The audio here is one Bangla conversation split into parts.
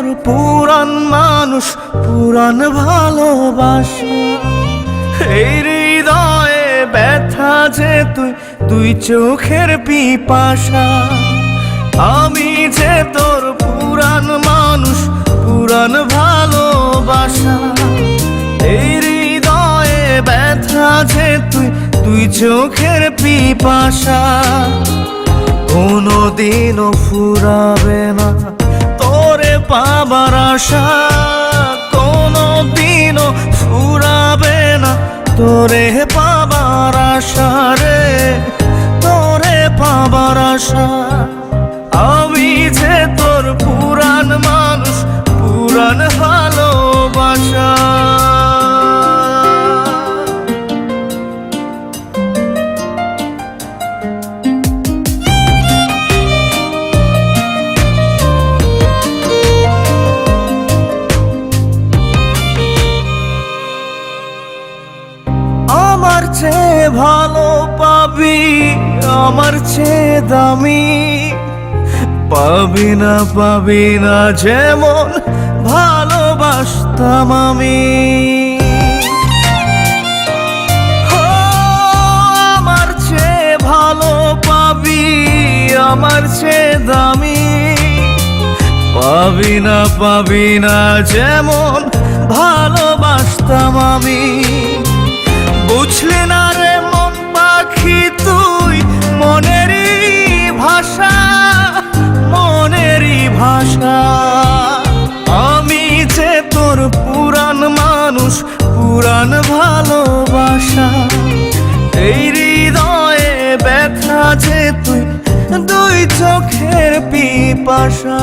তোর পুরান মানুষ, পুরান ভালোবাসা। এই হৃদয়ে ব্যথা যে তুই, তুই চোখের পিপাসা। আমি যে তোর পুরান মানুষ, পুরান ভালোবাসা। এই হৃদয়ে ব্যথা যে তুই, তুই চোখের পিপাসা। কোনোদিনও ফুরাবে না তোরে পাবার আশা, কোনোদিনও ফুরাবে না তোরে পাবার আশা রে, তোরে পাবার আশা। আমি যে তোর পুরান মানুষ, পুরান ভালোবাসা। আমার চেয়ে ভালো পাবি, আমার চেয়ে দামি পাবি না, পাবি না যেমন ভালোবাসতাম আমি। আমার চেয়ে ভালো পাবি, আমার চেয়ে দামি পাবি না, পাবি না যেমন ভালোবাসতাম আমি। বুঝলি না রে মন পাখি তুই, মনেরই ভাষা, মনেরই ভাষা। আমি যে তোর পুরান মানুষ, পুরান ভালোবাসা। এই হৃদয়ে ব্যথা যে তুই, দুই চোখের পিপাসা।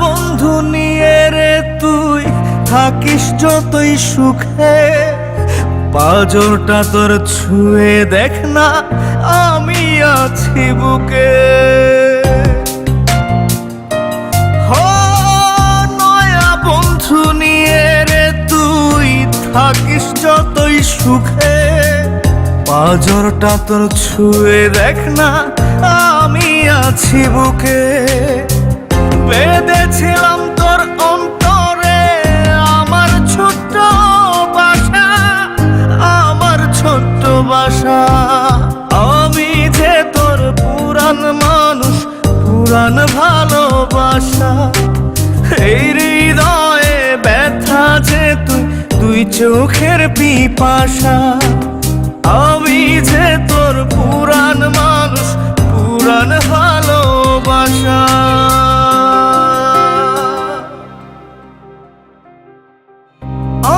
বন্ধু নিয়ে রে তুই থাকিস যতই সুখে, পাঁজরটা তোর ছুঁয়ে দেখ না আমি আছি বুকে। নয়া বন্ধু নিয়ে রে তুই থাকিস যতই সুখে, পাঁজরটা তোর ছুঁয়ে দেখ না আমি আছি বুকে। বেঁধেছিলাম তোর অন্তরে আমার ছোট্ট বাসা, আমার ছোট্ট বাসা। আমি যে তোর পুরান মানুষ, পুরান ভালোবাসা। এই হৃদয়ে ব্যথা যে তুই, তুই চোখের পিপাসা। আমি যে তোর পুরান মানুষ, পুরান ভালোবাসা।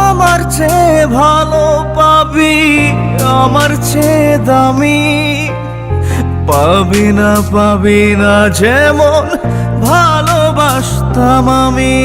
আমার চেয়ে ভালো পাবি, আমার চেয়ে দামি পাবি না, পাবি না যেমন ভালোবাসতাম আমি।